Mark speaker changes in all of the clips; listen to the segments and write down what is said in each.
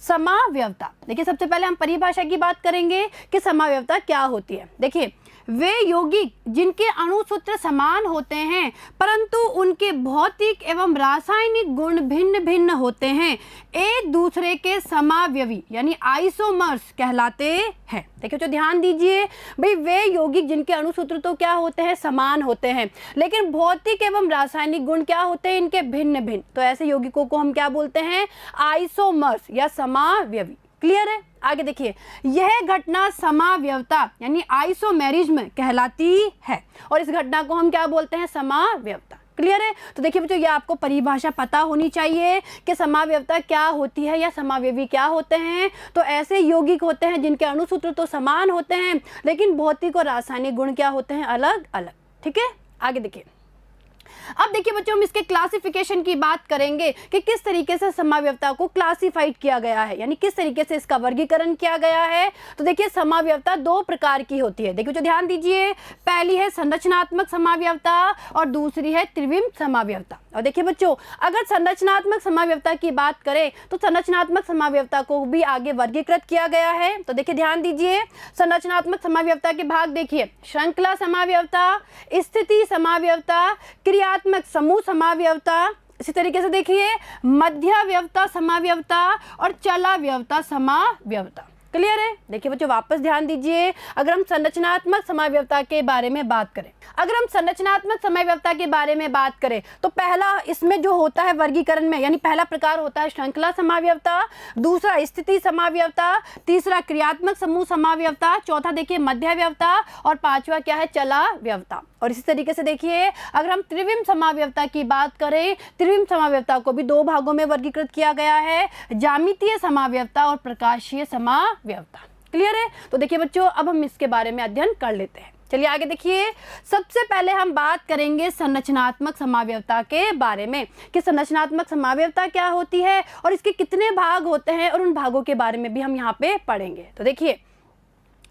Speaker 1: समावयवता। देखिए सबसे पहले हम परिभाषा की बात करेंगे कि समावयवता क्या होती है। देखिए वे यौगिक जिनके अणु सूत्र समान होते हैं परंतु उनके भौतिक एवं रासायनिक गुण भिन्न भिन्न होते हैं एक दूसरे के समावयवी यानी आइसोमर्स कहलाते हैं। देखिए जो ध्यान दीजिए भाई, वे यौगिक जिनके अणु सूत्र तो क्या होते हैं, समान होते हैं, लेकिन भौतिक एवं रासायनिक गुण क्या होते हैं, इनके भिन्न भिन्न। तो ऐसे यौगिकों को हम क्या बोलते हैं, आइसोमर्स या समावयवी। क्लियर है। आगे देखिए, यह घटना समावयवता यानी आइसोमेरिज्म कहलाती है और इस घटना को हम क्या बोलते हैं, समावयवता। क्लियर है। तो देखिए बच्चों, ये आपको परिभाषा पता होनी चाहिए कि समावयवता क्या होती है या समावयवी क्या होते हैं। तो ऐसे यौगिक होते हैं जिनके अणु सूत्र तो समान होते हैं लेकिन भौतिक और रासायनिक गुण क्या होते हैं, अलग अलग। ठीक है। आगे देखिए, अब देखिए बच्चों, हम इसके क्लासिफिकेशन की बात करेंगे कि किस तरीके से समावयवता को क्लासिफाइड किया गया है, यानी किस तरीके से इसका वर्गीकरण किया गया है। तो देखिए समावयवता दो प्रकार की होती है। देखिए जो ध्यान दीजिए, पहली है संरचनात्मक समावयवता और दूसरी है त्रिविम समावयवता। और देखिए बच्चों, अगर संरचनात्मक समावयवता की बात करें तो संरचनात्मक समावयवता को भी आगे वर्गीकृत किया गया है। तो देखिए ध्यान दीजिए, संरचनात्मक समावयवता के भाग देखिए, श्रृंखला समावयवता, स्थिति समावयवता, क्रियात्मक समूह समावयवता, इसी तरीके से देखिए मध्यावयवता समावयवता और चलावयवता समावयवता। क्लियर है। देखिए बच्चों, वापस ध्यान दीजिए, अगर हम संरचनात्मक समावयवता के बारे में बात करें, अगर हम संरचनात्मक समावयवता के बारे में बात करें तो पहला इसमें जो होता है वर्गीकरण में, यानी पहला प्रकार होता है श्रृंखला समावयवता, दूसरा स्थिति समावयवता, तीसरा क्रियात्मक समूह समावयवता, चौथा देखिए मध्यावयवता और पांचवा क्या है, चलावयवता। और इसी तरीके से देखिए, अगर हम त्रिविम समावयवता की बात करें, त्रिविम समावयवता को भी दो भागों में वर्गीकृत किया गया है, ज्यामितीय समावयवता और प्रकाशीय समावयवता। क्लियर है। तो देखिए बच्चों, अब हम इसके बारे में अध्ययन कर लेते हैं। चलिए आगे देखिए, सबसे पहले हम बात करेंगे संरचनात्मक समावयवता के बारे में कि संरचनात्मक समावयवता क्या होती है और इसके कितने भाग होते हैं, और उन भागों के बारे में भी हम यहाँ पे पढ़ेंगे। तो देखिए,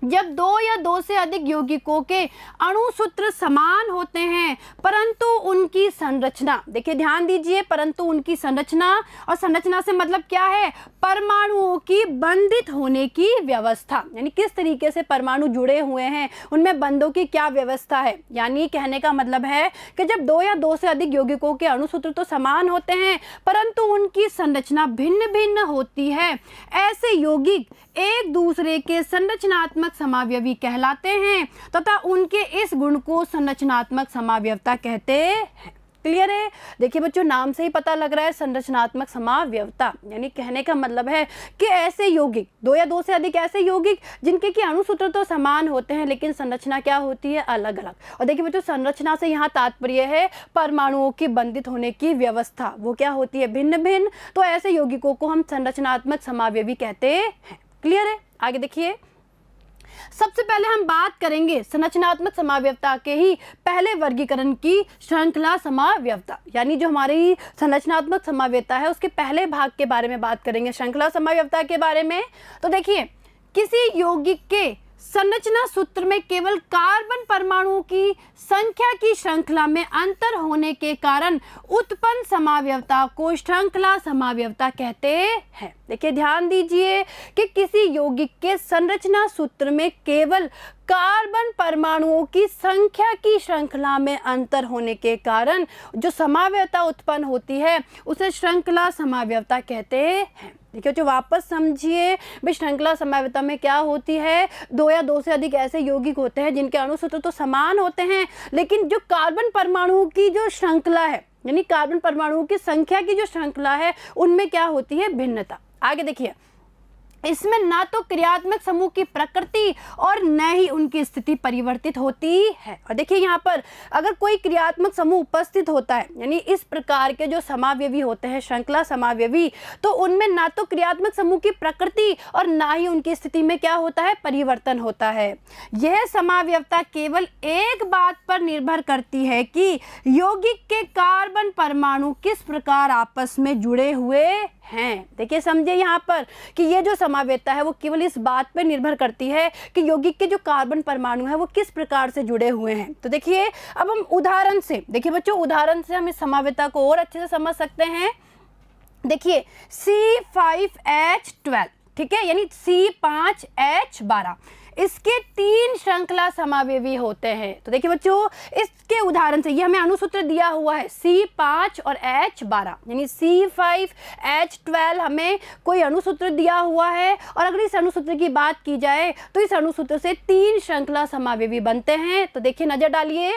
Speaker 1: जब दो या दो से अधिक यौगिकों के अणु सूत्र समान होते हैं परंतु उनकी संरचना, देखिए ध्यान दीजिए, परंतु उनकी संरचना, और संरचना से मतलब क्या है, परमाणुओं की बंधित होने की व्यवस्था, यानी किस तरीके से परमाणु जुड़े हुए हैं, उनमें बंधों की क्या व्यवस्था है। यानी कहने का मतलब है कि जब दो या दो से अधिक यौगिकों के अणु सूत्र तो समान होते हैं परंतु उनकी संरचना भिन्न भिन्न होती है, ऐसे यौगिक एक दूसरे के संरचनात्मक समावयवी कहलाते हैं तथा उनके इस गुण को संरचनात्मक समावयवता कहते हैं। क्लियर है। देखिए बच्चों, नाम से ही पता लग रहा है संरचनात्मक समावयवता, यानी कहने का मतलब है कि ऐसे यौगिक, दो या दो से अधिक ऐसे यौगिक जिनके कि अणु सूत्र तो समान होते हैं लेकिन संरचना क्या होती है, अलग अलग। और देखिए बच्चों, संरचना से यहाँ तात्पर्य है परमाणुओं की बंधित होने की व्यवस्था, वो क्या होती है, भिन्न भिन्न। तो ऐसे यौगिकों को हम संरचनात्मक समावयवी कहते हैं। क्लियर है। आगे देखिए, सबसे पहले हम बात करेंगे संरचनात्मक समावयवता के ही पहले वर्गीकरण की, श्रृंखला समावयवता, यानी जो हमारी संरचनात्मक समावयवता है उसके पहले भाग के बारे में बात करेंगे, श्रृंखला समावयवता के बारे में। तो देखिए, किसी यौगिक के संरचना सूत्र में केवल कार्बन परमाणुओं की संख्या की श्रृंखला में अंतर होने के कारण उत्पन्न समावयवता को श्रृंखला समावयवता कहते हैं। देखिए ध्यान दीजिए कि किसी यौगिक के संरचना सूत्र में केवल कार्बन परमाणुओं की संख्या की श्रृंखला में अंतर होने के कारण जो समावयवता उत्पन्न होती है उसे श्रृंखला समावयवता कहते हैं। देखिए जो वापस समझिए भाई, श्रृंखला समावयवता में क्या होती है, दो या दो से अधिक ऐसे यौगिक होते हैं जिनके अणु सूत्र तो समान होते हैं लेकिन जो कार्बन परमाणुओं की जो श्रृंखला है, यानी कार्बन परमाणुओं की संख्या की जो श्रृंखला है, उनमें क्या होती है, भिन्नता। आगे देखिए, इसमें ना तो क्रियात्मक समूह की प्रकृति और न ही उनकी स्थिति परिवर्तित होती है। और देखिए यहाँ पर अगर कोई क्रियात्मक समूह उपस्थित होता है, यानी इस प्रकार के जो समावयवी होते हैं श्रृंखला समावयवी, तो उनमें ना तो क्रियात्मक समूह की प्रकृति और ना ही उनकी स्थिति में क्या होता है, परिवर्तन होता है। यह समावयवता केवल एक बात पर निर्भर करती है कि यौगिक के कार्बन परमाणु किस प्रकार आपस में जुड़े हुए हैं। देखिए समझिए यहाँ पर कि ये जो समावयवता है वो केवल इस बात पर निर्भर करती है कि यौगिक के जो कार्बन परमाणु है वो किस प्रकार से जुड़े हुए हैं। तो देखिए अब हम उदाहरण से, देखिए बच्चों, उदाहरण से हम इस समावयवता को और अच्छे से समझ सकते हैं। देखिए C5H12, ठीक है, यानी C5H12, इसके 3 श्रृंखला समावेवी होते हैं। तो देखिए बच्चों, इसके उदाहरण से, ये हमें अणुसूत्र दिया हुआ है C5 और H12, यानी C5H12 हमें कोई अणुसूत्र दिया हुआ है, और अगर इस अणुसूत्र की बात की जाए तो इस अणुसूत्र से 3 श्रृंखला समावेवी बनते हैं। तो देखिए, नजर डालिए।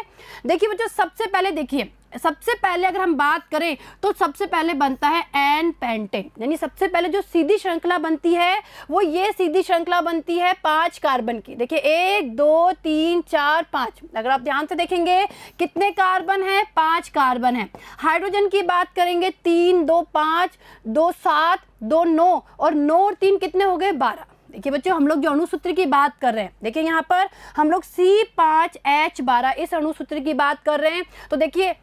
Speaker 1: देखिए बच्चों, सबसे पहले देखिए, सबसे पहले अगर हम बात करें तो सबसे पहले बनता है एन पेंटेन, यानी सबसे पहले जो सीधी श्रृंखला बनती है वो ये सीधी श्रृंखला बनती है 5 कार्बन की। देखिए 1 2 3 4 5, अगर आप ध्यान से देखेंगे कितने कार्बन हैं, 5 कार्बन हैं। हाइड्रोजन की बात करेंगे 3 2 5 2 7 2 9, और 9 और 3 कितने हो गए, 12। देखिए बच्चों, हम लोग जो अणुसूत्र की बात कर रहे हैं, देखिए यहाँ पर हम लोग C5H12 इस अणुसूत्र की बात कर रहे हैं। तो देखिए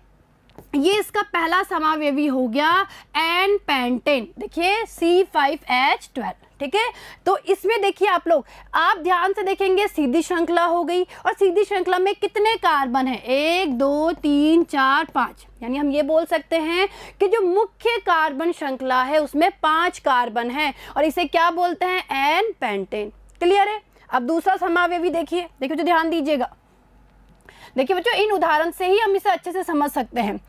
Speaker 1: ये इसका पहला समावेवी हो गया एन पेंटेन, देखिए C5H12, ठीक है। तो इसमें देखिए आप लोग, आप ध्यान से देखेंगे सीधी श्रृंखला हो गई, और सीधी श्रृंखला में कितने कार्बन है, 1 2 3 4 5, यानी हम ये बोल सकते हैं कि जो मुख्य कार्बन श्रृंखला है उसमें 5 कार्बन है, और इसे क्या बोलते हैं, एन पेंटेन। क्लियर है। अब दूसरा समावेवी देखिए, देखिए तो ध्यान दीजिएगा। देखिए बच्चों, इन उदाहरण से ही हम इसे अच्छे से समझ सकते हैं।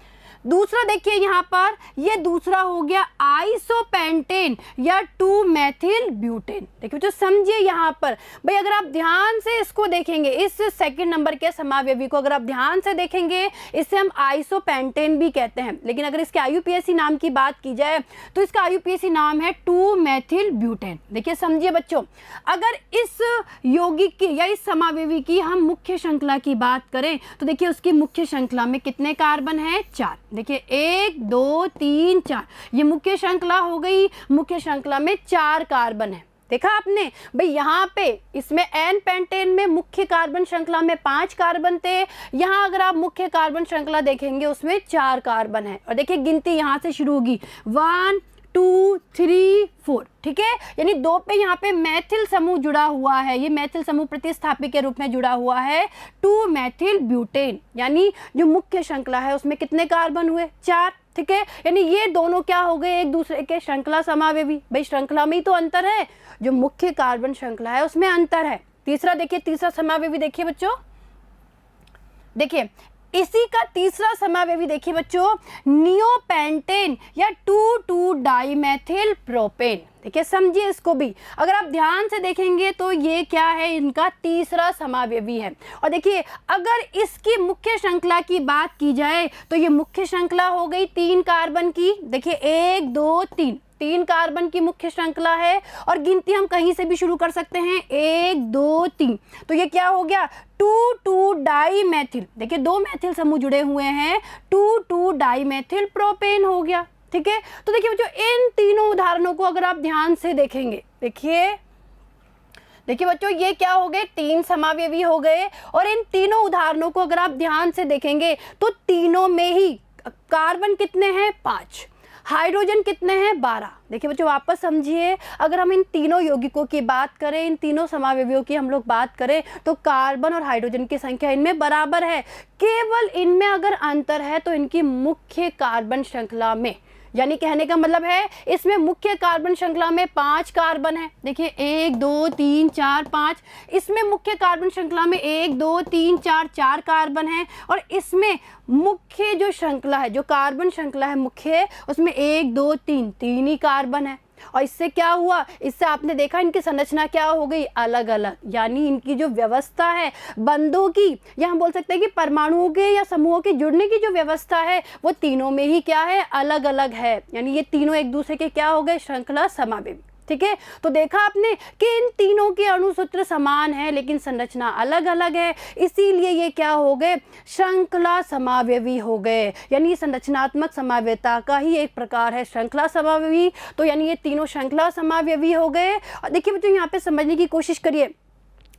Speaker 1: दूसरा देखिए यहाँ पर, ये दूसरा हो गया आइसोपेंटेन या 2 मेथिल ब्यूटेन। देखिए बच्चों, समझिए यहाँ पर भाई, अगर आप ध्यान से इसको देखेंगे, इस सेकंड नंबर के समावेवी को अगर आप ध्यान से देखेंगे, इसे हम आइसोपेंटेन भी कहते हैं, लेकिन अगर इसके IUPAC नाम की बात की जाए तो इसका IUPAC नाम है 2 मेथिल ब्यूटेन। देखिए समझिए बच्चों, अगर इस यौगिक की या इस समावेवी की हम मुख्य श्रृंखला की बात करें तो देखिए उसकी मुख्य श्रृंखला में कितने कार्बन है, 4। देखिए 1 2 3 4, ये मुख्य श्रृंखला हो गई। मुख्य श्रृंखला में 4 कार्बन है। देखा आपने भाई, यहाँ पे इसमें एन पेंटेन में मुख्य कार्बन श्रृंखला में 5 कार्बन थे, यहाँ अगर आप मुख्य कार्बन श्रृंखला देखेंगे उसमें 4 कार्बन है। और देखिए गिनती यहाँ से शुरू होगी, 1 2 3 4, ठीक है, यानी 2 पे यहाँ पे मैथिल समूह जुड़ा हुआ है, ये मैथिल समूह प्रतिस्थापी के रूप में जुड़ा हुआ है 2 मेथिल ब्यूटेन, यानी जो मुख्य श्रृंखला है उसमें कितने कार्बन हुए, 4, ठीक है। यानी ये दोनों क्या हो गए, एक दूसरे के श्रृंखला समावेवी। भाई श्रृंखला में ही तो अंतर है, जो मुख्य कार्बन श्रृंखला है उसमें अंतर है। तीसरा देखिए, तीसरा समावेवी देखिए बच्चों, देखिए इसी का तीसरा समावेवी देखिए बच्चों, नियोपेंटेन या 2 डाइमेथिल प्रोपेन। देखिए समझिए इसको भी, अगर आप ध्यान से देखेंगे तो ये क्या है, इनका तीसरा समावेवी है। और देखिए अगर इसकी मुख्य श्रृंखला की बात की जाए तो ये मुख्य श्रृंखला हो गई 3 कार्बन की। देखिए 1 2 3 कार्बन की मुख्य श्रृंखला है, और गिनती हम कहीं से भी शुरू कर सकते हैं, 1 2 3। तो ये क्या हो गया, 2 डाइमेथिल। देखिए 2 मैथिल समूह जुड़े हुए हैं, 2 डाइमेथिल प्रोपेन हो गया, ठीक है। तो देखिए बच्चों, इन तीनों उदाहरणों को अगर आप ध्यान से देखेंगे, देखिए बच्चों, ये क्या हो गए, 3 समावेवी हो गए, और इन तीनों उदाहरणों को अगर आप ध्यान से देखेंगे तो तीनों में ही कार्बन कितने हैं, 5, हाइड्रोजन कितने हैं, 12। देखिए बच्चों, वापस समझिए, अगर हम इन तीनों यौगिकों की बात करें, इन तीनों समावेवियों की हम लोग बात करें तो कार्बन और हाइड्रोजन की संख्या इनमें बराबर है। केवल इनमें अगर अंतर है तो इनकी मुख्य कार्बन श्रृंखला में, यानी कहने का मतलब है इसमें मुख्य कार्बन श्रृंखला में 5 कार्बन है। देखिए 1 2 3 4 5, इसमें मुख्य कार्बन श्रृंखला में 1 2 3 4 4 कार्बन है, और इसमें मुख्य जो श्रृंखला है, जो कार्बन श्रृंखला है मुख्य, उसमें 1 2 3 3 ही कार्बन है। और इससे क्या हुआ, इससे आपने देखा इनकी संरचना क्या हो गई, अलग अलग, यानी इनकी जो व्यवस्था है बंधों की, या हम बोल सकते हैं कि परमाणुओं के या समूहों के जुड़ने की जो व्यवस्था है वो तीनों में ही क्या है, अलग अलग है। यानी ये तीनों एक दूसरे के क्या हो गए, श्रृंखला समावेवी, ठीक है। तो देखा आपने कि इन तीनों के अणुसूत्र समान है लेकिन संरचना अलग अलग है, इसीलिए ये क्या हो गए, श्रृंखला समावेवी हो गए। यानी संरचनात्मक समावेयता का ही एक प्रकार है श्रृंखला समावेवी। तो यानी ये तीनों श्रृंखला समावेवी हो गए। और देखिए बच्चों, यहाँ पे समझने की कोशिश करिए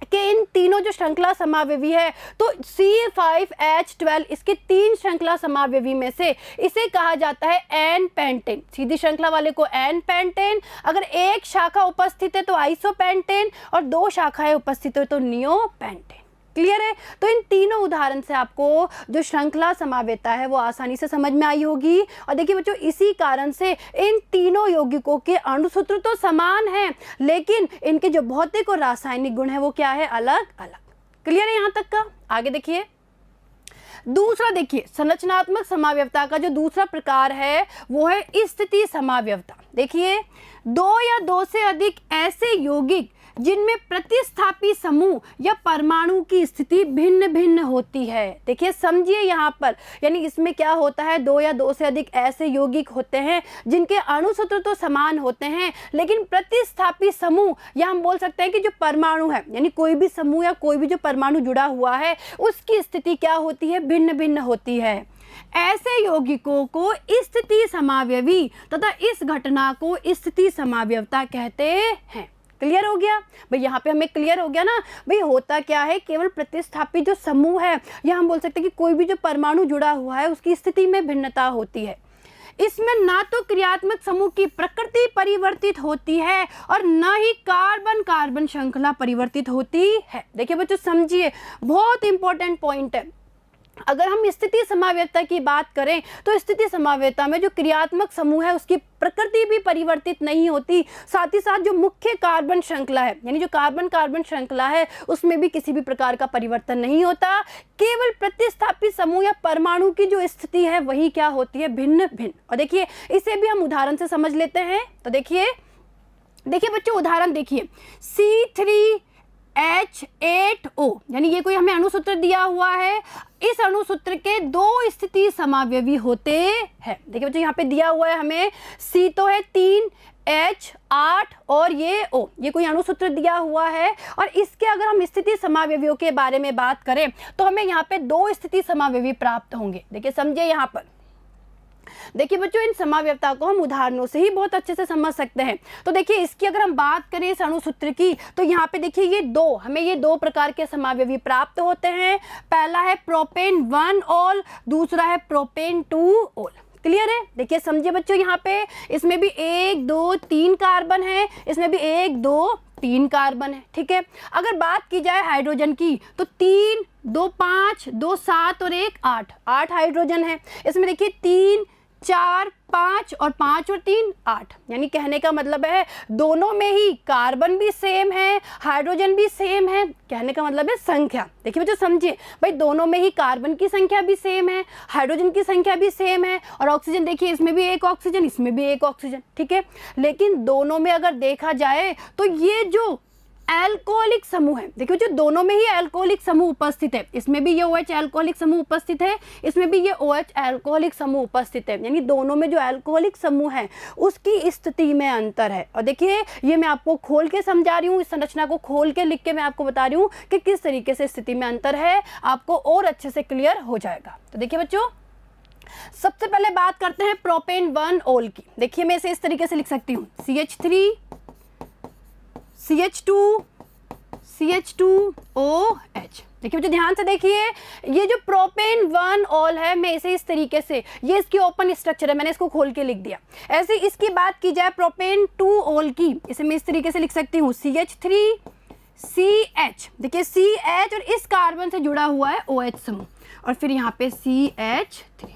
Speaker 1: कि इन तीनों जो श्रृंखला समावेवी है, तो C5H12 इसके 3 श्रृंखला समावेवी में से इसे कहा जाता है एन पेंटेन। सीधी श्रृंखला वाले को एन पेंटेन, अगर एक शाखा उपस्थित है तो आइसोपेंटेन, और 2 शाखाएं उपस्थित हो तो नियोपेंटेन। क्लियर है? तो इन तीनों उदाहरण से आपको जो श्रृंखला समावेयता है वो आसानी से समझ में आई होगी। और देखिए बच्चों, इसी कारण से इन तीनों यौगिकों के अणुसूत्र तो समान हैं, लेकिन इनके जो भौतिक और रासायनिक गुण है वो क्या है, अलग अलग। क्लियर है यहाँ तक का? आगे देखिए, दूसरा देखिए, संरचनात्मक समावयवता का जो दूसरा प्रकार है वो है स्थिति समावयवता। देखिए, दो या दो से अधिक ऐसे यौगिक जिनमें प्रतिस्थापी समूह या परमाणु की स्थिति भिन्न भिन्न होती है। देखिए समझिए यहाँ पर, यानी इसमें क्या होता है, दो या दो से अधिक ऐसे यौगिक होते हैं जिनके अणुसूत्र तो समान होते हैं, लेकिन प्रतिस्थापी समूह या हम बोल सकते हैं कि जो परमाणु है, यानी कोई भी समूह या कोई भी जो परमाणु जुड़ा हुआ है उसकी स्थिति क्या होती है, भिन्न भिन्न होती है। ऐसे यौगिकों को स्थिति समावयवी तथा इस घटना को स्थिति समावयवता कहते हैं। क्लियर हो गया भाई? यहाँ पे हमें क्लियर हो गया ना भाई, होता क्या है, केवल प्रतिस्थापित जो समूह है या हम बोल सकते हैं कि कोई भी जो परमाणु जुड़ा हुआ है उसकी स्थिति में भिन्नता होती है। इसमें ना तो क्रियात्मक समूह की प्रकृति परिवर्तित होती है और न ही कार्बन कार्बन श्रृंखला परिवर्तित होती है। देखिए बच्चों समझिए, बहुत इंपॉर्टेंट पॉइंट है। अगर हम स्थिति समावयवता की बात करें तो स्थिति समावयवता में जो क्रियात्मक समूह है उसकी प्रकृति भी परिवर्तित नहीं होती, साथ ही साथ जो मुख्य कार्बन श्रृंखला है, यानी जो कार्बन कार्बन श्रृंखला है उसमें भी किसी भी प्रकार का परिवर्तन नहीं होता। केवल प्रतिस्थापित समूह या परमाणु की जो स्थिति है वही क्या होती है, भिन्न भिन्न। और देखिए इसे भी हम उदाहरण से समझ लेते हैं। तो देखिए बच्चों, उदाहरण देखिए, C3H8O, यानी ये कोई हमें अणुसूत्र दिया हुआ है। इस अणुसूत्र के दो स्थिति समावयवी होते हैं। देखिए बच्चों, यहाँ पे दिया हुआ है हमें C तो है 3, H 8 और ये O, ये कोई अणुसूत्र दिया हुआ है। और इसके अगर हम स्थिति समावयवियों के बारे में बात करें तो हमें यहाँ पे दो स्थिति समावयवी प्राप्त होंगे। देखिए समझिए यहाँ पर, देखिए बच्चों, इन समावयवता को हम उदाहरणों से ही बहुत अच्छे से समझ सकते हैं। तो देखिए इसकी अगर हम बात करें इस अणुसूत्र की, तो यहाँ पे देखिए हमें ये दो प्रकार के समावयवी प्राप्त होते हैं। पहला है प्रोपेन 1 ऑल, दूसरा है प्रोपेन 2 ऑल। क्लियर है? देखिए समझिए बच्चों, यहाँ पे इसमें भी 1 2 3 कार्बन है, इसमें भी 1 2 3 कार्बन है। ठीक है, अगर बात की जाए हाइड्रोजन की तो 3 2 5 2 7 और 1 8 हाइड्रोजन है। इसमें देखिए 3 4 5 और 5 और 3 8, यानी कहने का मतलब है दोनों में ही कार्बन भी सेम है, हाइड्रोजन भी सेम है। कहने का मतलब है संख्या। देखिए बच्चों समझिए भाई, दोनों में ही कार्बन की संख्या भी सेम है, हाइड्रोजन की संख्या भी सेम है, और ऑक्सीजन देखिए इसमें भी एक ऑक्सीजन, इसमें भी एक ऑक्सीजन। ठीक है, लेकिन दोनों में अगर देखा जाए तो ये जो एल्कोहलिक समूह है, देखिए जो दोनों में ही एल्कोहलिक समूह उपस्थित है, इसमें भी ये OH एल्कोहलिक समूह उपस्थित है, इसमें भी ये OH एल्कोहलिक समूह उपस्थित है, यानी दोनों में जो एल्कोहलिक समूह है उसकी स्थिति में अंतर है। और देखिए ये मैं आपको खोल के समझा रही हूँ, इस संरचना को खोल के लिख के मैं आपको बता रही हूँ कि किस तरीके से स्थिति में अंतर है, आपको और अच्छे से क्लियर हो जाएगा। तो देखिए बच्चों, सबसे पहले बात करते हैं प्रोपेन 1 ऑल की। देखिए मैं इसे इस तरीके से लिख सकती हूँ, CH3 CH2 CH2OH। देखिए बच्चों ध्यान से देखिए, ये जो प्रोपेन 1 ऑल है, मैं इसे इस तरीके से, ये इसकी ओपन स्ट्रक्चर है, मैंने इसको खोल के लिख दिया। ऐसे इसकी बात की जाए प्रोपेन 2 ऑल की, इसे मैं इस तरीके से लिख सकती हूँ, CH3 CH। देखिए CH और इस कार्बन से जुड़ा हुआ है OH समूह, और फिर यहाँ पे CH3।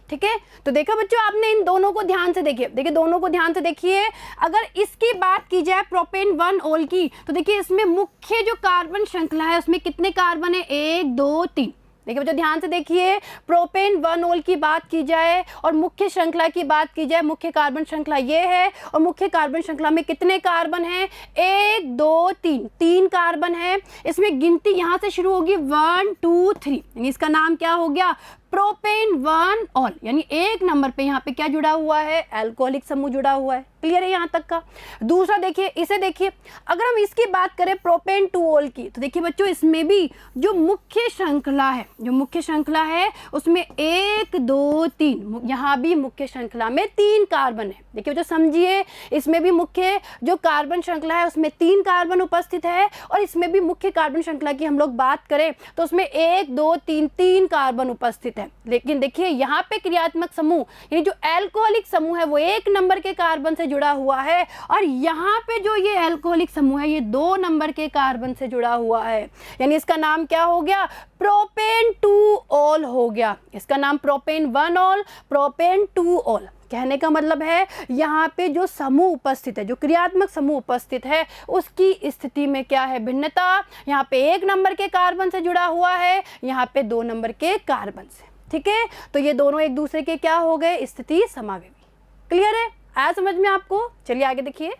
Speaker 1: ठीक है, तो देखा बच्चों आपने इन दोनों को ध्यान से देखिए, दोनों को ध्यान से देखिए। अगर इसकी बात की जाए प्रोपेन 1 ऑल की, तो देखिए इसमें मुख्य जो कार्बन श्रृंखला है उसमें कितने कार्बन है, 1 2 3। देखिए बच्चों ध्यान से देखिए, प्रोपेन 1 ऑल की बात की जाए और मुख्य श्रृंखला की बात की जाए, मुख्य कार्बन श्रृंखला ये है, और मुख्य कार्बन श्रृंखला में कितने कार्बन हैं, 1 2 3, 3 कार्बन है। इसमें गिनती यहाँ से शुरू होगी 1 2 3, यानी इसका नाम क्या हो गया, प्रोपेन 1 ऑल, यानी 1 नंबर पे यहाँ पे क्या जुड़ा हुआ है, एल्कोहलिक समूह जुड़ा हुआ है। क्लियर है यहाँ तक का? दूसरा देखिए, इसे देखिए, अगर हम इसकी बात करें प्रोपेन 2 ऑल की, तो देखिए बच्चों इसमें भी जो मुख्य श्रृंखला है, उसमें 1 2 3, यहाँ भी मुख्य श्रृंखला में 3 कार्बन है। देखिए बच्चों समझिए, इसमें भी मुख्य जो कार्बन श्रृंखला है उसमें 3 कार्बन उपस्थित है, और इसमें भी मुख्य कार्बन श्रृंखला की हम लोग बात करें तो उसमें 1 2 3 कार्बन उपस्थित है। है। लेकिन देखिए यहाँ पे क्रियात्मक समूह यानी जो एल्कोहलिक समूह है वो 1 नंबर के कार्बन से जुड़ा हुआ है, और यहाँ पे जो ये एल्कोहलिक समूह है ये 2 नंबर के कार्बन से जुड़ा हुआ है। यानी इसका नाम क्या हो गया? प्रोपेन 2 ऑल हो गया। इसका नाम प्रोपेन 1 ऑल, प्रोपेन 2 ऑल। कहने का मतलब है यहाँ पे जो समूह उपस्थित है, जो क्रियात्मक समूह उपस्थित है, उसकी स्थिति में क्या है? भिन्नता। यहाँ पे 1 नंबर के कार्बन से जुड़ा हुआ है, यहाँ पे 2 नंबर के कार्बन से। ठीक है, तो ये दोनों एक दूसरे के क्या हो गए? स्थिति समावेवी। क्लियर है? आया समझ में आपको? चलिए आगे देखिए।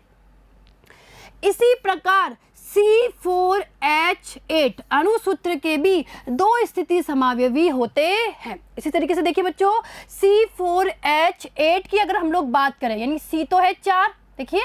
Speaker 1: इसी प्रकार C4H8 अणुसूत्र के भी 2 स्थिति समावेवी होते हैं। इसी तरीके से देखिए बच्चों, C4H8 की अगर हम लोग बात करें, यानी C तो है 4, देखिए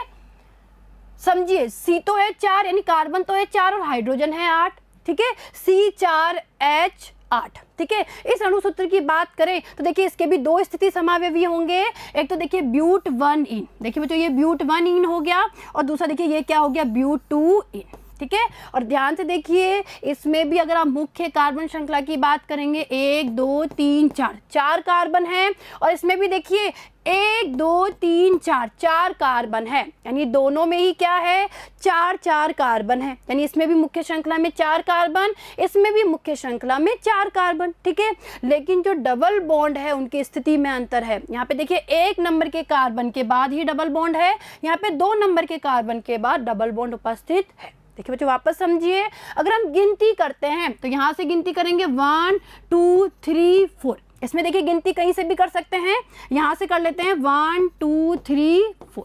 Speaker 1: समझिए, C तो है 4 यानी कार्बन तो है 4 और हाइड्रोजन है 8। ठीक है, C4H8। ठीक है, इस अणुसूत्र की बात करें तो देखिए इसके भी 2 स्थिति समावेवी होंगे। एक तो देखिए ब्यूट 1 इन, देखिए बच्चों ये ब्यूट 1 इन हो गया, और दूसरा देखिए ये क्या हो गया? ब्यूट 2 इन। ठीक है, और ध्यान से देखिए इसमें भी अगर आप मुख्य कार्बन श्रृंखला की बात करेंगे 1 2 3 4 4 कार्बन है, और इसमें भी देखिए 1 2 3 4 4 कार्बन है, यानी दोनों में ही क्या है? 4 4 कार्बन है। यानी इसमें भी मुख्य श्रृंखला में 4 कार्बन, इसमें भी मुख्य श्रृंखला में 4 कार्बन। ठीक है, लेकिन जो डबल बॉन्ड है उनकी स्थिति में अंतर है। यहाँ पे देखिए 1 नंबर के कार्बन के बाद ही डबल बॉन्ड है, यहाँ पे 2 नंबर के कार्बन के बाद डबल बॉन्ड उपस्थित है। देखिए बच्चों वापस समझिए, अगर हम गिनती करते हैं तो यहाँ से गिनती करेंगे 1 2 3 4। इसमें देखिए गिनती कहीं से भी कर सकते हैं, यहाँ से कर लेते हैं 1 2 3 4।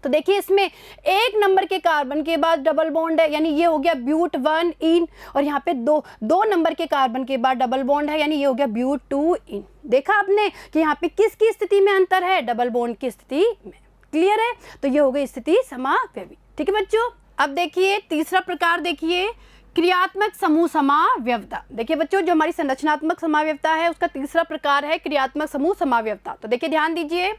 Speaker 1: तो देखिए इसमें 1 नंबर के कार्बन के बाद डबल बॉन्ड है, यानी ये हो गया ब्यूट 1 इन, और यहाँ पे 2 नंबर के कार्बन के बाद डबल बॉन्ड है, यानी ये हो गया ब्यूट 2 इन। देखा आपने कि यहाँ पे किसकी स्थिति में अंतर है? डबल बॉन्ड की स्थिति में। क्लियर है? तो ये हो गई स्थिति समावेवी। ठीक है बच्चों, अब देखिए तीसरा प्रकार देखिए, क्रियात्मक समूह समाव्यवता। देखिए बच्चों जो हमारी संरचनात्मक समाव्यवता है उसका तीसरा प्रकार है क्रियात्मक समूह समाव्यवता। तो देखिए ध्यान दीजिए,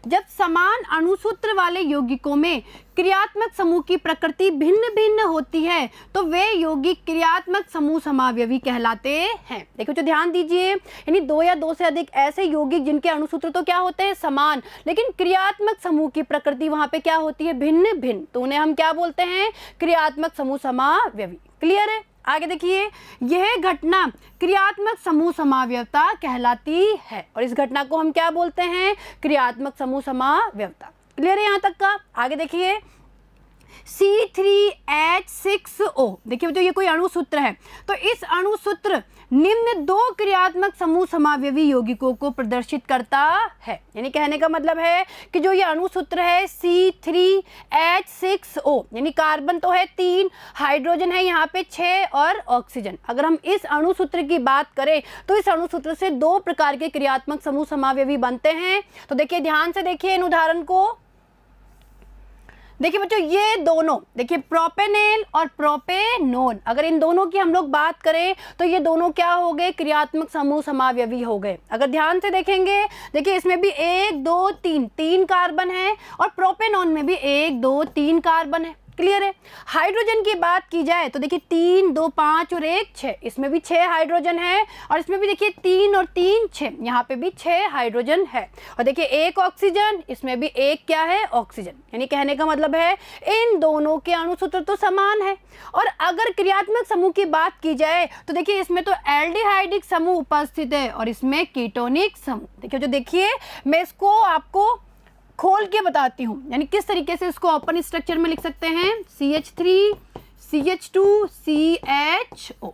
Speaker 1: जब समान अणुसूत्र वाले यौगिकों में क्रियात्मक समूह की प्रकृति भिन्न भिन्न होती है तो वे यौगिक क्रियात्मक समूह समावयवी कहलाते हैं। देखो जो ध्यान दीजिए, यानी 2 या 2 से अधिक ऐसे यौगिक जिनके अणुसूत्र तो क्या होते हैं? समान, लेकिन क्रियात्मक समूह की प्रकृति वहां पे क्या होती है? भिन्न भिन्न। तो उन्हें हम क्या बोलते हैं? क्रियात्मक समूह समावयवी। क्लियर है? आगे देखिए, यह घटना क्रियात्मक समूह समावयवता कहलाती है, और इस घटना को हम क्या बोलते हैं? क्रियात्मक समूह समावयवता। क्लियर है यहाँ तक का? आगे देखिए, C3H6O। देखिए बच्चों ये कोई अणुसूत्र है, तो इस अणुसूत्र निम्न 2 क्रियात्मक समूह समावयवी यौगिकों को प्रदर्शित करता है। यानी कहने का मतलब है कि जो ये अणुसूत्र है C3H6O, यानी कार्बन तो है 3, हाइड्रोजन है यहाँ पे 6 और ऑक्सीजन। अगर हम इस अणुसूत्र की बात करें तो इस अणुसूत्र से 2 प्रकार के क्रियात्मक समूह समावयवी बनते हैं। तो देखिए ध्यान से देखिए इन उदाहरण को। देखिए बच्चों ये दोनों, देखिए प्रोपेनेल और प्रोपेनोन, अगर इन दोनों की हम लोग बात करें तो ये दोनों क्या हो गए? क्रियात्मक समूह समावयवी हो गए। अगर ध्यान से देखेंगे, देखिए इसमें भी 1 2 3 कार्बन है, और प्रोपेनोन में भी 1 2 3 कार्बन है। क्लियर है? हाइड्रोजन की बात की जाए तो देखिए 3 2 5 और 1 6, इसमें भी 6 हाइड्रोजन है, और इसमें भी देखिए 3 और 3 6, यहाँ पे भी 6 हाइड्रोजन है, और देखिए 1 ऑक्सीजन, इसमें भी 1 क्या है? ऑक्सीजन। यानी कहने का मतलब है इन दोनों के अणुसूत्र तो समान है। और अगर क्रियात्मक समूह की बात की जाए तो देखिए इसमें तो एल्डिहाइडिक समूह उपस्थित है और इसमें कीटोनिक समूह। देखिए जो देखिए मैं इसको आपको खोल के बताती हूँ, यानी किस तरीके से इसको ओपन स्ट्रक्चर में लिख सकते हैं। CH3 CH2 CHO।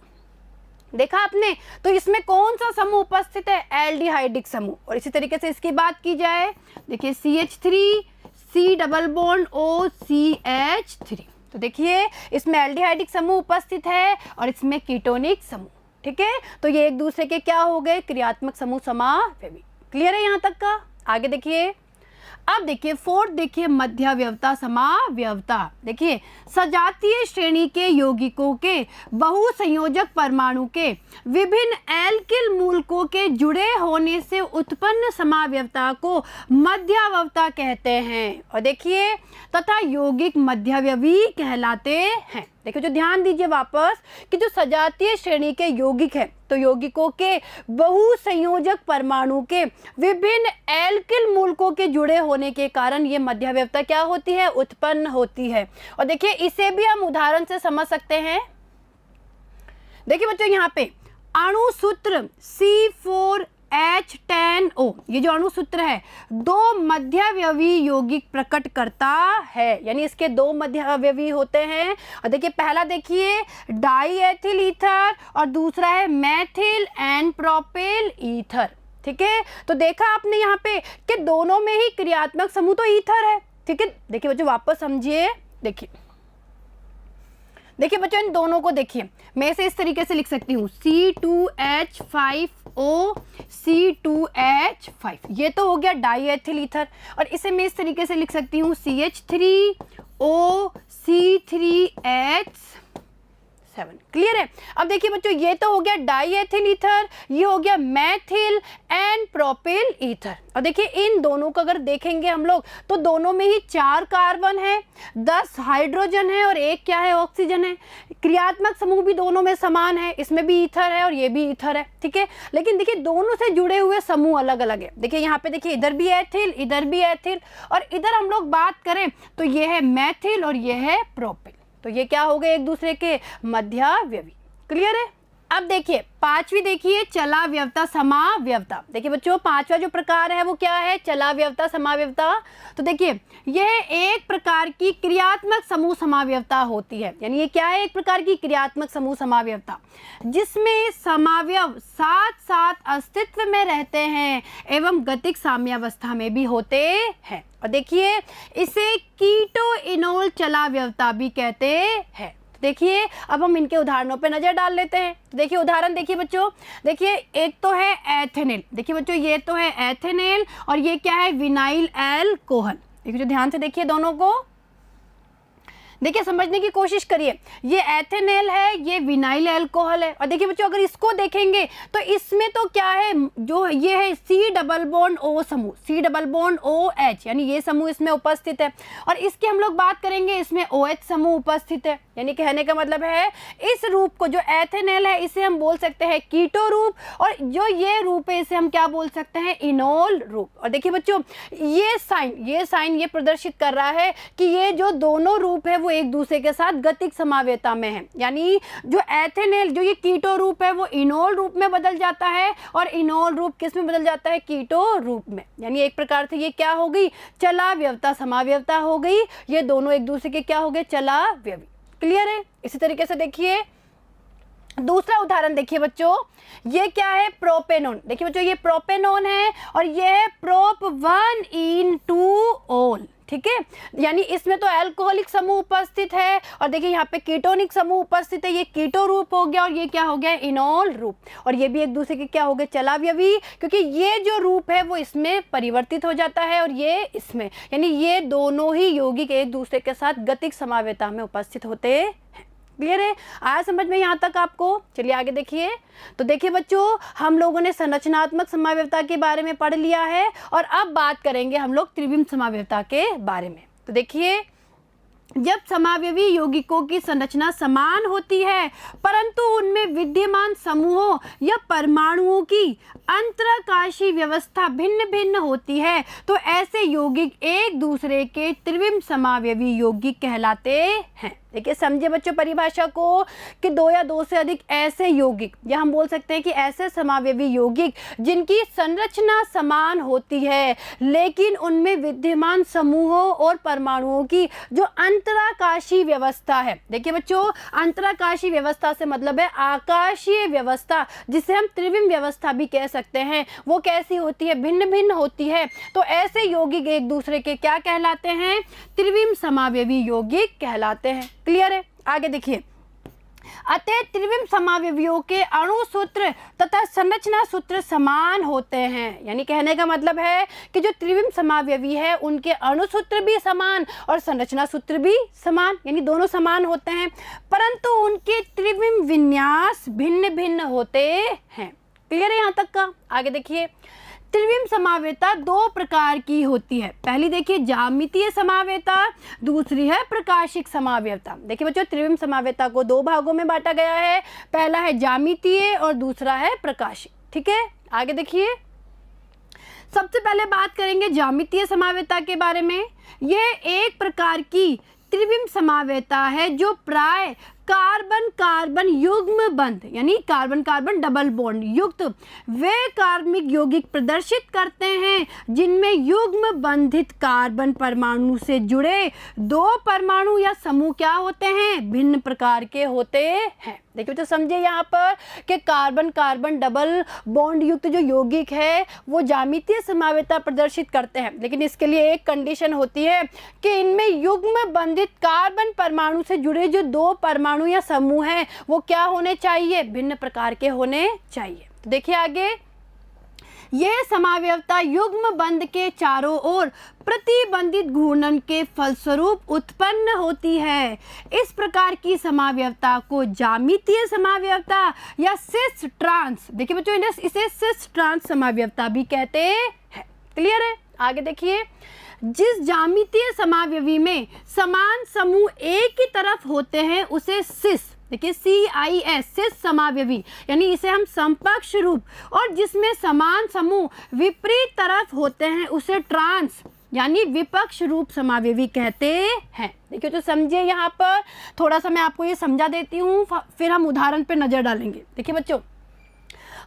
Speaker 1: देखा आपने? तो इसमें कौन सा समूह उपस्थित है? एल्डिहाइडिक समूह। और इसी तरीके से इसकी बात की जाए, देखिए CH3 C double bond O CH3। तो देखिए इसमें एल्डिहाइडिक समूह उपस्थित है और इसमें कीटोनिक समूह। ठीक है, तो ये एक दूसरे के क्या हो गए? क्रियात्मक समूह समावयवी। क्लियर है यहाँ तक का? आगे देखिए, अब देखिए 4th देखिए मध्यावयवता समावयवता। देखिए सजातीय श्रेणी के यौगिकों के बहुसंयोजक परमाणु के विभिन्न एल्किल मूलकों के जुड़े होने से उत्पन्न समावयवता को मध्यावयवता कहते हैं, और देखिए तथा यौगिक मध्यावयवी कहलाते हैं। देखिए जो ध्यान दीजिए वापस कि जो सजातीय श्रेणी के यौगिक है, तो यौगिकों के बहुसंयोजक परमाणु के विभिन्न एल्किल मूलकों के जुड़े होने के कारण ये मध्यावयवता क्या होती है, उत्पन्न होती है। और देखिए इसे भी हम उदाहरण से समझ सकते हैं। देखिए बच्चों यहाँ पे अणु सूत्र C4H10O, ये जो अणु सूत्र है दो मध्यावयवी यौगिक प्रकट करता है, यानी इसके दो मध्यावयवी होते हैं। और देखिए पहला देखिए डाई एथिल ईथर और दूसरा है मेथिल एंड प्रोपिल ईथर। ठीक है, तो देखा आपने यहाँ पे कि दोनों में ही क्रियात्मक समूह तो ईथर है। ठीक है, देखिए बच्चों वापस समझिए। देखिए बच्चों इन दोनों को देखिए, मैं इसे इस तरीके से लिख सकती हूँ C2H5O C2H5, ये तो हो गया डाई एथिल ईथर। और इसे मैं इस तरीके से लिख सकती हूँ CH3O C3H7। क्लियर है। अब देखिए बच्चों ये तो हो गया डाई एथिल ईथर, ये हो गया मेथिल एंड प्रोपिल ईथर। और देखिए इन दोनों को अगर देखेंगे हम लोग तो दोनों में ही 4 कार्बन है, 10 हाइड्रोजन है और 1 क्या है, ऑक्सीजन है। क्रियात्मक समूह भी दोनों में समान है, इसमें भी ईथर है और ये भी ईथर है। ठीक है, लेकिन देखिए दोनों से जुड़े हुए समूह अलग अलग है। देखिए यहाँ पे देखिए इधर भी एथिल, इधर भी एथिल, और इधर हम लोग बात करें तो ये है मेथिल और ये है प्रोपिल। तो ये क्या हो गए, एक दूसरे के मध्यावयवी। क्लियर है। अब देखिए पांचवी देखिए चलाव्यवता समाव्यवता। देखिए बच्चों पांचवा जो प्रकार है वो क्या है, चलाव्यवता समाव्यवता। तो देखिए यह एक प्रकार की क्रियात्मक समूह समाव्यवता होती है, यानी ये क्या है, एक प्रकार की क्रियात्मक समूह समाव्यवता जिसमें समावयव साथ साथ अस्तित्व में रहते हैं एवं गतिक साम्यावस्था में भी होते हैं। और देखिए इसे कीटो इनोल चलाव्यवता भी कहते हैं। देखिए अब हम इनके उदाहरणों पे नजर डाल लेते हैं। तो देखिए उदाहरण देखिए बच्चों, देखिए एक तो है एथेनॉल। देखिए बच्चों ये तो है एथेनॉल और ये क्या है, विनाइल अल्कोहल। देखिए जो ध्यान से देखिए दोनों को, देखिए समझने की कोशिश करिए। ये एथेनॉल है, ये विनाइल अल्कोहल है। और देखिए बच्चों अगर इसको देखेंगे तो इसमें तो क्या है, जो ये है C डबल बॉन्ड O समूह, C डबल बॉन्ड OH, यानी ये समूह इसमें उपस्थित है। और इसकी हम लोग बात करेंगे, इसमें OH समूह उपस्थित है। यानी कहने का मतलब है इस रूप को, जो एथेनॉल है इसे हम बोल सकते हैं कीटो रूप, और जो ये रूप है इसे हम क्या बोल सकते हैं, इनोल रूप। और देखिए बच्चों ये साइन ये प्रदर्शित कर रहा है कि ये जो दोनों रूप है वो एक दूसरे के साथ गतिक समाव्यता में है। यानी जो एथेनॉल, जो ये कीटो रूप है वो इनोल रूप में बदल जाता है और इनोल रूप किस में बदल जाता है, कीटो रूप में। यानी एक प्रकार से ये क्या हो गई, चलाव्यवता समाव्यवता हो गई। ये दोनों एक दूसरे के क्या हो गए, चलाव्यवी। क्लियर है। इसी तरीके से देखिए दूसरा उदाहरण देखिए बच्चों, ये क्या है, प्रोपेनॉन। देखिए बच्चों ये प्रोपेनॉन है और ये है प्रोप 1-in-2-ol। ठीक है, यानी इसमें तो अल्कोहलिक समूह उपस्थित है और देखिए यहाँ पे कीटोनिक समूह उपस्थित है। ये कीटो रूप हो गया और ये क्या हो गया, इनोल रूप। और ये भी एक दूसरे के क्या हो गए, चलाव्यवी, क्योंकि ये जो रूप है वो इसमें परिवर्तित हो जाता है और ये इसमें, यानी ये दोनों ही यौगिक एक दूसरे के साथ गतिक समाव्यता में उपस्थित होते हैं। क्लियर है, आया समझ में यहाँ तक आपको। चलिए आगे देखिए। तो देखिए बच्चों हम लोगों ने संरचनात्मक समाव्यवता के बारे में पढ़ लिया है और अब बात करेंगे हम लोग त्रिविम समाव्यवता के बारे में। तो देखिए जब समावयवी यौगिकों की संरचना समान होती है परंतु उनमें विद्यमान समूहों या परमाणुओं की अंतराकाशीय व्यवस्था भिन्न भिन्न होती है तो ऐसे यौगिक एक दूसरे के त्रिविम समावयवी यौगिक कहलाते हैं। देखिए समझे बच्चों परिभाषा को कि दो या दो से अधिक ऐसे यौगिक, या हम बोल सकते हैं कि ऐसे समावयवी यौगिक जिनकी संरचना समान होती है लेकिन उनमें विद्यमान समूहों और परमाणुओं की जो अंतराकाशीय व्यवस्था है। देखिए बच्चों अंतराकाशीय व्यवस्था से मतलब है आकाशीय व्यवस्था, जिसे हम त्रिविम व्यवस्था भी कह सकते हैं। वो कैसी होती है, भिन्न भिन्न होती है। तो ऐसे यौगिक एक दूसरे के क्या कहलाते हैं, त्रिविम समावयवी यौगिक कहलाते हैं। क्लियर है, आगे देखिए। अतः त्रिविम समावयवियों के अणु सूत्र तथा संरचना सूत्र समान होते हैं। यानी कहने का मतलब है कि जो त्रिविम समावयवी है उनके अणु सूत्र भी समान और संरचना सूत्र भी समान, यानी दोनों समान होते हैं परंतु उनके त्रिविम विन्यास भिन्न भिन्न होते हैं। क्लियर है यहाँ तक का। आगे देखिए त्रिविम समावेता दो प्रकार की होती है। पहली देखिए ज्यामितीय समावेता, दूसरी है प्रकाशिक समावेता। देखिए बच्चों त्रिविम समावेता को दो भागों में बांटा गया है, पहला है ज्यामितीय और दूसरा है प्रकाशिक। ठीक है, आगे देखिए, सबसे पहले बात करेंगे ज्यामितीय समावेता के बारे में। यह एक प्रकार की त्रिविम समावेता है जो प्राय कार्बन कार्बन युग्म बंध यानी कार्बन कार्बन डबल बॉन्ड युक्त वे कार्बनिक यौगिक प्रदर्शित करते हैं जिनमें युग्म बंधित कार्बन परमाणु से जुड़े दो परमाणु या समूह क्या होते हैं, भिन्न प्रकार के होते हैं। देखिए तो समझिए यहाँ पर कि कार्बन कार्बन डबल बॉन्ड युक्त जो यौगिक है वो ज्यामितीय समावेता प्रदर्शित करते हैं, लेकिन इसके लिए एक कंडीशन होती है कि इनमें युग्म बंधित कार्बन परमाणु से जुड़े जो दो परमाणु या समूह है वो क्या होने चाहिए, भिन्न प्रकार के होने चाहिए। तो देखिए आगे, यह समावयवता युग्म बंध के चारों ओर प्रतिबंधित घूर्णन के फलस्वरूप उत्पन्न होती है। इस प्रकार की समावयवता को ज्यामितीय समावयवता या सिस ट्रांस, देखिए बच्चों इसे सिस ट्रांस समावयवता भी कहते हैं। क्लियर है, आगे देखिए, जिस ज्यामितीय समावयवी में समान समूह एक ही तरफ होते हैं उसे सिस, देखिए CIS सिस समावयवी यानी इसे हम समकक्ष रूप, और जिसमें समान समूह विपरीत तरफ होते हैं उसे ट्रांस यानी विपक्ष रूप समावयवी कहते हैं। देखिए तो समझिए यहाँ पर थोड़ा सा मैं आपको ये समझा देती हूँ, फिर हम उदाहरण पे नजर डालेंगे। देखिए बच्चों,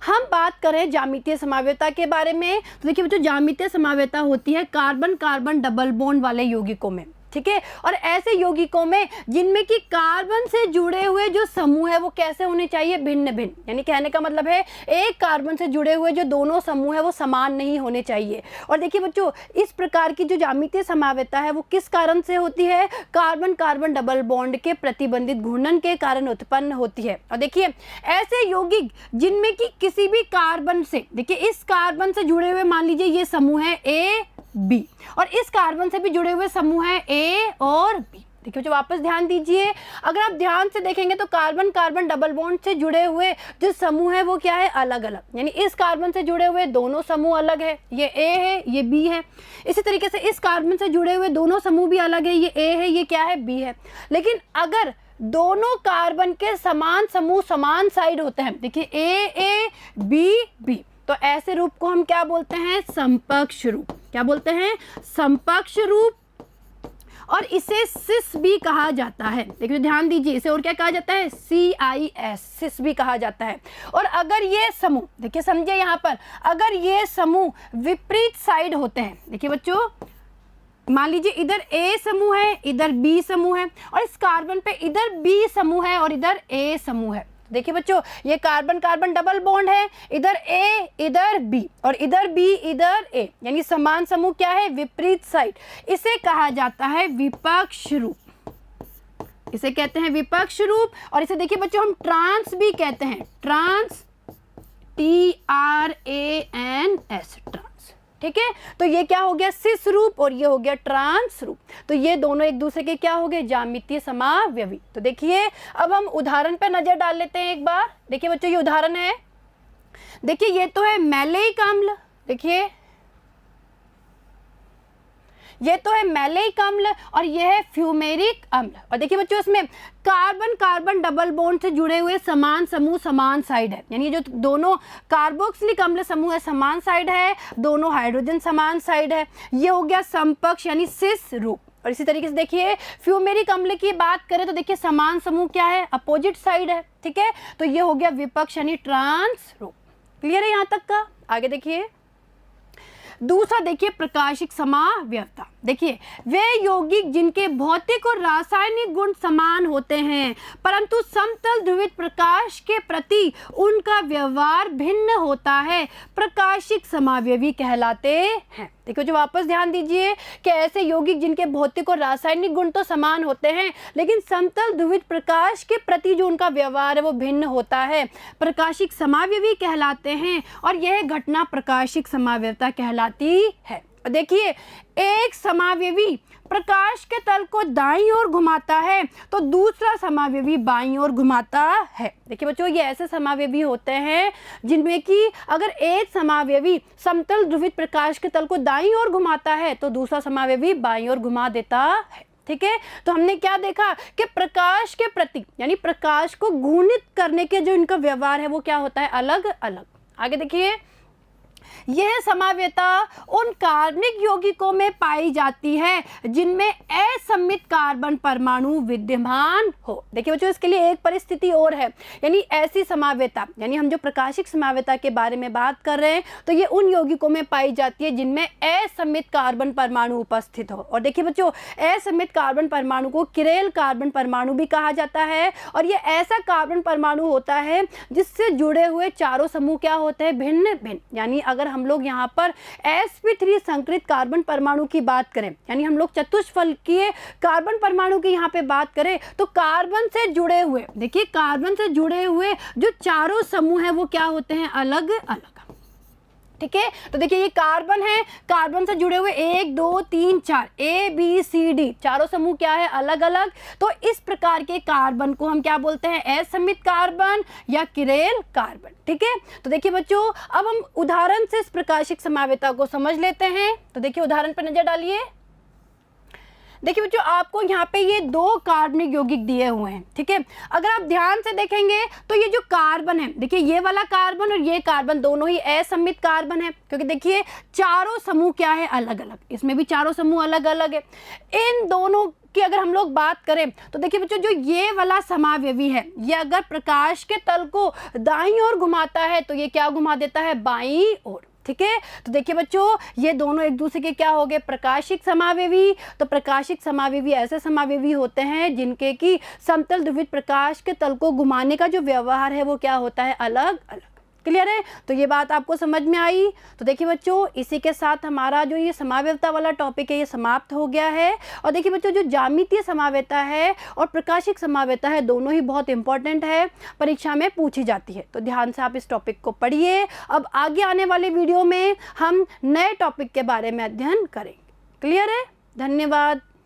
Speaker 1: हम बात करें ज्यामितीय समावयवता के बारे में, तो देखिए बच्चों ज्यामितीय समावयवता होती है कार्बन कार्बन डबल बॉन्ड वाले यौगिकों में। ठीक है, और ऐसे यौगिकों में जिनमें कि कार्बन से जुड़े हुए जो समूह है वो कैसे होने चाहिए, भिन्न भिन्न, यानी कहने का मतलब है एक कार्बन से जुड़े हुए जो दोनों समूह है वो समान नहीं होने चाहिए। और देखिए बच्चों, इस प्रकार की जो ज्यामितीय समावयवता है वो किस कारण से होती है, कार्बन कार्बन डबल बॉन्ड के प्रतिबंधित घूर्णन के कारण उत्पन्न होती है। और देखिए ऐसे यौगिक जिनमें कि किसी भी कार्बन से, देखिए इस कार्बन से जुड़े हुए मान लीजिए ये समूह है A B, और इस कार्बन से भी जुड़े हुए समूह है A और B। देखिए जो वापस ध्यान दीजिए, अगर आप ध्यान से देखेंगे तो कार्बन कार्बन डबल बॉन्ड से जुड़े हुए जो समूह है वो क्या है, अलग अलग, यानी इस कार्बन से जुड़े हुए दोनों समूह अलग है, ये A है ये B है। इसी तरीके से इस कार्बन से जुड़े हुए दोनों समूह भी अलग है, ये A है ये क्या है, B है। लेकिन अगर दोनों कार्बन के समान समूह समान साइड होते हैं, देखिए A A B B, तो ऐसे रूप को हम क्या बोलते हैं, समकक्ष रूप। क्या बोलते हैं, समकक्ष रूप, और इसे सिस भी कहा जाता है। देखिए ध्यान दीजिए, इसे और क्या कहा जाता है, CIS सिस भी कहा जाता है। और अगर ये समूह, देखिए समझिए यहाँ पर, अगर ये समूह विपरीत साइड होते हैं, देखिए बच्चों मान लीजिए इधर A समूह है इधर B समूह है, और इस कार्बन पे इधर B समूह है और इधर A समूह है। देखिए बच्चों ये कार्बन कार्बन डबल बॉन्ड है, इधर A इधर B और इधर B इधर A, यानी समान समूह क्या है, विपरीत साइड। इसे कहा जाता है विपक्ष रूप, इसे कहते हैं विपक्ष रूप। और इसे देखिए बच्चों हम ट्रांस भी कहते हैं, ट्रांस TRANS ट्रांस। ठीक है, तो ये क्या हो गया, सिस रूप, और ये हो गया ट्रांस रूप। तो ये दोनों एक दूसरे के क्या हो गए, ज्यामितीय समावयवी। तो देखिए अब हम उदाहरण पे नजर डाल लेते हैं एक बार। देखिए बच्चों ये उदाहरण है, देखिए ये तो है मैलेइक अम्ल, देखिए ये तो है मैलेइक अम्ल और ये है फ्यूमेरिक अम्ल। और देखिए बच्चों इसमें कार्बन कार्बन डबल बॉन्ड से जुड़े हुए समान समूह समान साइड है, यानी जो दोनों कार्बोक्सिलिक अम्ल समूह है समान साइड है, दोनों हाइड्रोजन समान साइड है। ये हो गया समकक्ष यानी सिस रूप। और इसी तरीके से देखिए फ्यूमेरिक अम्ल की बात करें तो देखिए समान समूह क्या है, अपोजिट साइड है। ठीक है, तो ये हो गया विपक्ष यानी ट्रांस रूप। क्लियर है यहाँ तक का? आगे देखिए दूसरा, देखिए प्रकाशिक समावयवता। देखिए वे यौगिक जिनके भौतिक और रासायनिक गुण समान होते हैं परंतु समतल ध्रुवित प्रकाश के प्रति उनका व्यवहार भिन्न होता है, प्रकाशिक समावयवी कहलाते हैं। देखो जो वापस ध्यान दीजिए कि ऐसे यौगिक जिनके भौतिक और रासायनिक गुण तो समान होते हैं लेकिन समतल ध्रुवित प्रकाश के प्रति जो उनका व्यवहार है वो भिन्न होता है, प्रकाशिक समावयवी कहलाते हैं। और यह घटना प्रकाशिक समावयवता कहलाती है। देखिए एक समावयवी प्रकाश के तल को दाईं ओर घुमाता है तो दूसरा समावयवी बाईं ओर घुमाता है। देखिए बच्चों, ये ऐसे समावयवी होते हैं जिनमें कि अगर एक समावयवी समतल ध्रुवित प्रकाश के तल को दाईं ओर घुमाता है तो दूसरा समावयवी बाईं ओर घुमा देता है। ठीक है, तो हमने क्या देखा कि प्रकाश के प्रति यानी प्रकाश को घूर्णित करने के जो इनका व्यवहार है वो क्या होता है, अलग अलग। आगे देखिए, यह समावयता उन कार्बनिक यौगिकों में पाई जाती है जिनमें असममित कार्बन परमाणु विद्यमान हो। देखिए बच्चों, इसके लिए एक परिस्थिति और है, यानी ऐसी समावयता, यानी हम जो प्रकाशिक समावयता के बारे में बात कर रहे हैं तो ये उन यौगिकों में पाई जाती है जिनमें असममित कार्बन परमाणु उपस्थित हो। और देखिए बच्चों, असममित कार्बन परमाणु को किरेल कार्बन परमाणु भी कहा जाता है और ये ऐसा कार्बन परमाणु होता है जिससे जुड़े हुए चारों समूह क्या होते हैं, भिन्न भिन्न। यानी अगर हम लोग यहाँ पर sp3 संकरित कार्बन परमाणु की बात करें, यानी हम लोग चतुष्फलकीय कार्बन परमाणु की यहाँ पे बात करें तो कार्बन से जुड़े हुए, देखिए कार्बन से जुड़े हुए जो चारों समूह हैं वो क्या होते हैं, अलग अलग। ठीक है, तो देखिए ये कार्बन है, कार्बन से जुड़े हुए 1 2 3 4 ABCD चारों समूह क्या है, अलग अलग। तो इस प्रकार के कार्बन को हम क्या बोलते हैं, असममित कार्बन या किरेल कार्बन। ठीक है, तो देखिए बच्चों, अब हम उदाहरण से इस प्रकाशिक समावयता को समझ लेते हैं। तो देखिए उदाहरण पर नजर डालिए। देखिए बच्चों, आपको यहाँ पे ये 2 कार्बनिक यौगिक दिए हुए हैं। ठीक है, अगर आप ध्यान से देखेंगे तो ये जो कार्बन है, देखिए ये वाला कार्बन और ये कार्बन दोनों ही असममित कार्बन है, क्योंकि देखिए चारों समूह क्या है, अलग अलग। इसमें भी चारों समूह अलग अलग है। इन दोनों की अगर हम लोग बात करें तो देखिए बच्चों, जो ये वाला समावयवी है ये अगर प्रकाश के तल को दाईं ओर घुमाता है तो ये क्या घुमा देता है, बाईं ओर। ठीक है, तो देखिए बच्चों, ये दोनों एक दूसरे के क्या हो गए, प्रकाशिक समावयवी। तो प्रकाशिक समावयवी ऐसे समावयवी होते हैं जिनके की समतल ध्रुवित प्रकाश के तल को घुमाने का जो व्यवहार है वो क्या होता है, अलग अलग। क्लियर है, तो ये बात आपको समझ में आई। तो देखिए बच्चों, इसी के साथ हमारा जो ये समावयवता वाला टॉपिक है ये समाप्त हो गया है। और देखिए बच्चों, जो ज्यामितीय समावयता है और प्रकाशिक समावयता है दोनों ही बहुत इंपॉर्टेंट है, परीक्षा में पूछी जाती है। तो ध्यान से आप इस टॉपिक को पढ़िए। अब आगे आने वाले वीडियो में हम नए टॉपिक के बारे में अध्ययन करेंगे। क्लियर है, धन्यवाद।